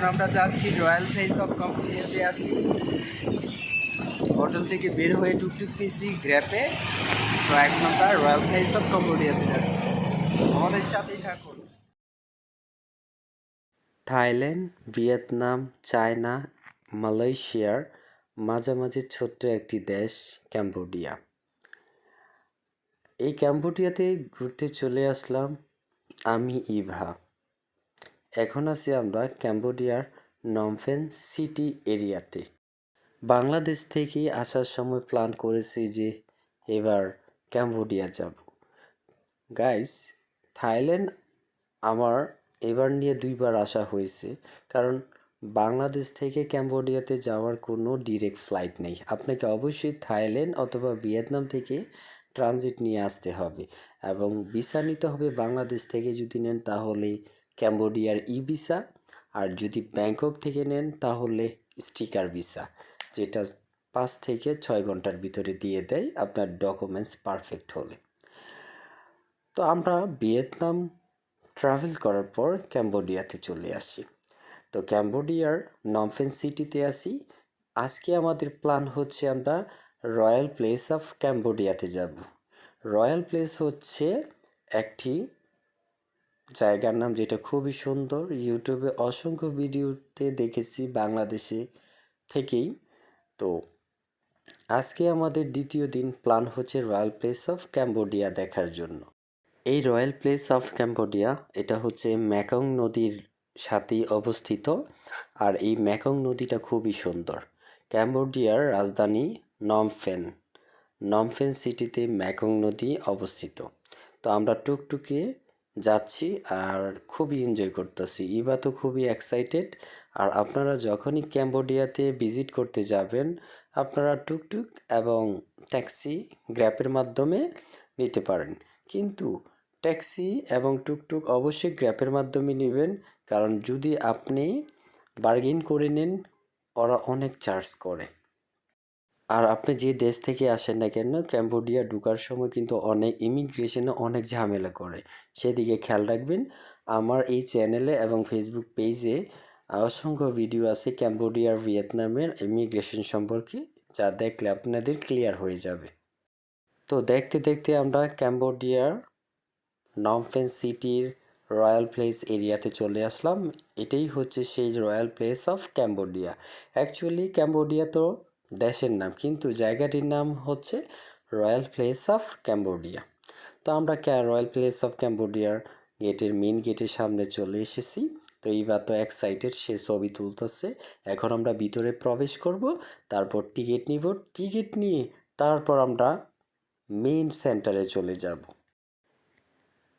এখন আমরা যাচ্ছি রয়্যাল ফেস অফ কম্বোডিয়াতে আছি। হোটেল থেকে বের হয়ে টুকটুক পিসি গ্র্যাপে। তো এখন আমরা রয়্যাল ফেস অফ কম্বোডিয়াতে যাচ্ছি, আমাদের সাথেই থাকুন। থাইল্যান্ড, ভিয়েতনাম, চায়না, মালয়েশিয়ার মাঝামাঝি ছোট্ট একটি দেশ ক্যাম্বোডিয়া। এই ক্যাম্বোডিয়াতে ঘুরতে চলে আসলাম আমি, ইভা। এখন আছি আমরা ক্যাম্বোডিয়ার নমফেন সিটি এরিয়াতে। বাংলাদেশ থেকে আসার সময় প্ল্যান করেছি যে এবার ক্যাম্বোডিয়া যাব। গাইস, থাইল্যান্ড আমার এবার নিয়ে 2বার আসা হয়েছে, কারণ বাংলাদেশ থেকে ক্যাম্বোডিয়াতে যাওয়ার কোনো ডিরেক্ট ফ্লাইট নেই। আপনাকে অবশ্যই থাইল্যান্ড অথবা ভিয়েতনাম থেকে ট্রানজিট নিয়ে আসতে হবে এবং ভিসা নিতে হবে। বাংলাদেশ থেকে যদি নেন তাহলে ক্যাম্বোডিয়ার ই ভিসা, আর যদি ব্যাংকক থেকে নেন তাহলে স্টিকার ভিসা, যেটা 5 থেকে 6 ঘন্টার ভিতরে দিয়ে দেয় আপনার ডকুমেন্টস পারফেক্ট হলে। তো আমরা ভিয়েতনাম ট্রাভেল করার পর ক্যাম্বোডিয়াতে চলে আসি। তো ক্যাম্বোডিয়ার নমফেন সিটিতে আসি। আজকে আমাদের প্ল্যান হচ্ছে আমরা রয়্যাল প্লেস অফ ক্যাম্বোডিয়াতে যাব। রয়্যাল প্লেস হচ্ছে একটি জায়গার নাম, যেটা খুবই সুন্দর। ইউটিউবে অসংখ্য ভিডিওতে দেখেছি বাংলাদেশে থেকেই। তো আজকে আমাদের দ্বিতীয় দিন, প্ল্যান হচ্ছে রয়্যাল প্লেস অফ ক্যাম্বোডিয়া দেখার জন্য। এই রয়্যাল প্লেস অফ ক্যাম্বোডিয়া এটা হচ্ছে মেকং নদীর সাথেই অবস্থিত, আর এই মেকং নদীটা খুবই সুন্দর। ক্যাম্বোডিয়ার রাজধানী নমফেন, নমফেন সিটিতে মেকং নদী অবস্থিত। তো আমরা টুকটুকে যাচ্ছি আর খুবই এনজয় করতেছি। ইবা তো খুবই এক্সাইটেড। আর আপনারা যখনই ক্যাম্বোডিয়াতে ভিজিট করতে যাবেন, আপনারা টুকটুক এবং ট্যাক্সি গ্র্যাপের মাধ্যমে নিতে পারেন, কিন্তু ট্যাক্সি এবং টুকটুক অবশ্যই গ্র্যাপের মাধ্যমে নেবেন, কারণ যদি আপনি বার্গেন করে নেন ওরা অনেক চার্জ করে। আর আপনি যে দেশ থেকে আসেন না কেন, ক্যাম্বোডিয়া ঢোকার সময় কিন্তু অনেক ইমিগ্রেশনে অনেক ঝামেলা করে, সেদিকে খেয়াল রাখবেন। আমার এই চ্যানেলে এবং ফেসবুক পেজে অসংখ্য ভিডিও আছে ক্যাম্বোডিয়ার ভিয়েতনামের ইমিগ্রেশন সম্পর্কে, যা দেখলে আপনাদের ক্লিয়ার হয়ে যাবে। তো দেখতে দেখতে আমরা ক্যাম্বোডিয়ার নমফেন সিটির রয়্যাল প্লেস এরিয়াতে চলে আসলাম। এটাই হচ্ছে সেই royal place of Cambodia. Actually Cambodia তো দেশের নাম, কিন্তু জায়গাটির নাম হচ্ছে রয়্যাল প্লেস অফ ক্যাম্বোডিয়া। তো আমরা রয়্যাল প্লেস অফ ক্যাম্বোডিয়ার গেটের মেন গেটের সামনে চলে এসেছি। তো এইবার তো এক্সাইটেড, সে ছবি তুলতেছে। এখন আমরা ভিতরে প্রবেশ করব, তারপর টিকিট নিব। টিকিট নিয়ে তারপর আমরা মেইন সেন্টারে চলে যাব।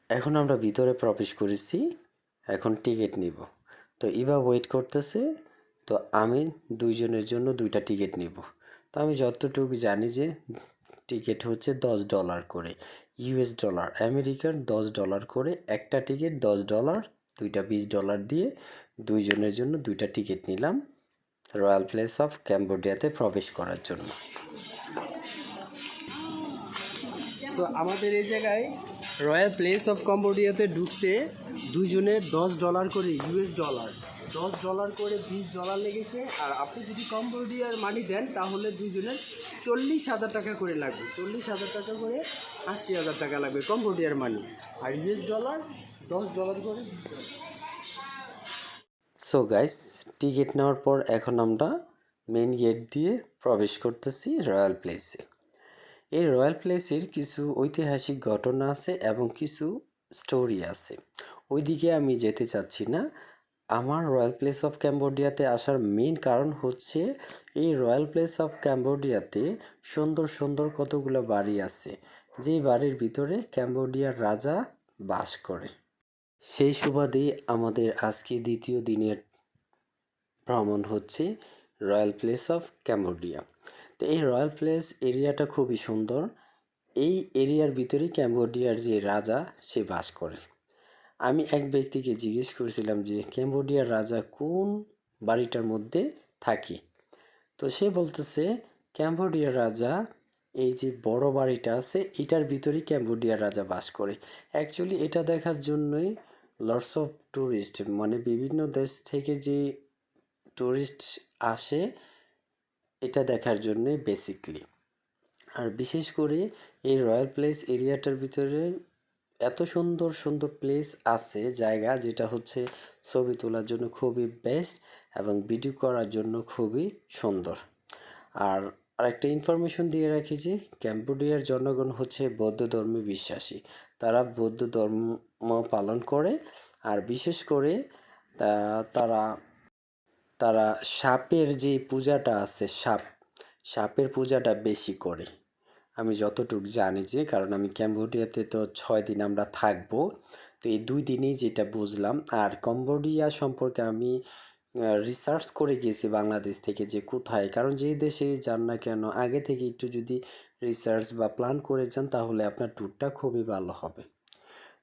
এখন আমরা ভিতরে প্রবেশ করেছি, এখন টিকিট নিব। তো ইভা ওয়েট করতেছে। তো আমি 2জনের জন্য 2টা টিকিট নিব। তো আমি যতটুকু জানি যে টিকিট হচ্ছে $10 করে, ইউএস ডলার, আমেরিকার $10 করে একটা টিকিট। $10, 2টা $20 দিয়ে 2জনের জন্য 2টা টিকিট নিলাম রয়্যাল প্লেস অফ ক্যাম্বোডিয়াতে প্রবেশ করার জন্য। তো আমাদের এই জায়গায় রয়্যাল প্লেস অফ কম্বোডিয়াতে ঢুকতে 2জনের $10 করে, ইউএস ডলার $10 করে $20 লেগেছে। আর আপনি যদি কম্বোডিয়ার মানি দেন তাহলে 2জনের 40,000 টাকা করে লাগবে। 40,000 টাকা করে 80,000 টাকা লাগবে কম্বোডিয়ার মানি। আর ইউএস ডলার $10 করে। সো গাইস, টিকিট নেওয়ার পর এখন আমরা মেন গেট দিয়ে প্রবেশ করতেছি রয়্যাল প্লেসে। এই রয়্যাল প্লেসের কিছু ঐতিহাসিক ঘটনা আছে এবং কিছু স্টোরি আছে, ওইদিকে আমি যেতে চাচ্ছি না। আমার রয়্যাল প্লেস অফ ক্যাম্বোডিয়াতে আসার মেইন কারণ হচ্ছে এই রয়্যাল প্লেস অফ ক্যাম্বোডিয়াতে সুন্দর সুন্দর কতগুলো বাড়ি আছে, যেই বাড়ির ভিতরে ক্যাম্বোডিয়ার রাজা বাস করে। সেই সুবাদে আমাদের আজকে দ্বিতীয় দিনের ভ্রমণ হচ্ছে রয়্যাল প্লেস অফ ক্যাম্বোডিয়া। তো এই রয়্যাল প্লেস এরিয়াটা খুবই সুন্দর। এই এরিয়ার ভিতরে ক্যাম্বোডিয়ার যে রাজা সে বাস করে। আমি এক ব্যক্তিকে জিজ্ঞেস করেছিলাম যে ক্যাম্বোডিয়ার রাজা কোন বাড়িটার মধ্যে থাকে। তো সে বলতেছে ক্যাম্বোডিয়ার রাজা এই যে বড় বাড়িটা আছে এটার ভিতরেই ক্যাম্বোডিয়ার রাজা বাস করে। অ্যাকচুয়ালি এটা দেখার জন্যই লটস অফ ট্যুরিস্ট, মানে বিভিন্ন দেশ থেকে যে টুরিস্ট আসে এটা দেখার জন্যে বেসিকলি। আর বিশেষ করে এই রয়্যাল প্লেস এরিয়াটার ভিতরে এত সুন্দর সুন্দর প্লেস আছে, জায়গা যেটা হচ্ছে ছবি তোলার জন্য খুবই বেস্ট এবং ভিডিও করার জন্য খুবই সুন্দর। আর আরেকটা ইনফরমেশন দিয়ে রাখি যে ক্যাম্বোডিয়ার জনগণ হচ্ছে বৌদ্ধ ধর্মে বিশ্বাসী। তারা বৌদ্ধ ধর্ম পালন করে। আর বিশেষ করে তারা তারা সাপের যে পূজাটা আছে, সাপের পূজাটা বেশি করে। আমি যতটুকু জানি, যে কারণ আমি ক্যাম্বোডিয়াতে তো 6 দিন আমরা থাকবো, তো এই 2 দিনেই যেটা বুঝলাম। আর কম্বোডিয়া সম্পর্কে আমি রিসার্চ করে গেছি বাংলাদেশ থেকে, যে কোথায়, কারণ যে দেশে যান না কেন আগে থেকে একটু যদি রিসার্চ বা প্ল্যান করে যান তাহলে আপনার ট্যুরটা খুবই ভালো হবে।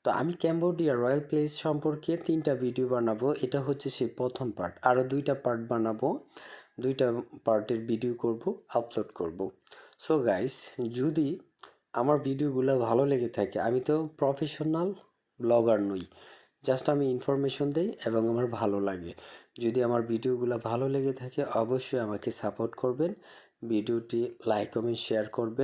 তো আমি ক্যাম্বোডিয়া রয়্যাল প্লেস সম্পর্কে 3টা ভিডিও বানাবো, এটা হচ্ছে সেই প্রথম পার্ট। আরও 2টা পার্ট বানাবো, 2টা পার্টের ভিডিও করব, আপলোড করব। সো গাইস, যদি আমার ভিডিওগুলো ভালো লেগে থাকে, আমি তো প্রফেশনাল ব্লগার নই, জাস্ট আমি ইনফরমেশন দেই এবং আমার ভালো লাগে। যদি আমার ভিডিওগুলো ভালো লেগে থাকে অবশ্যই আমাকে সাপোর্ট করবেন, ভিডিওটি লাইক কমেন্ট শেয়ার করবেন।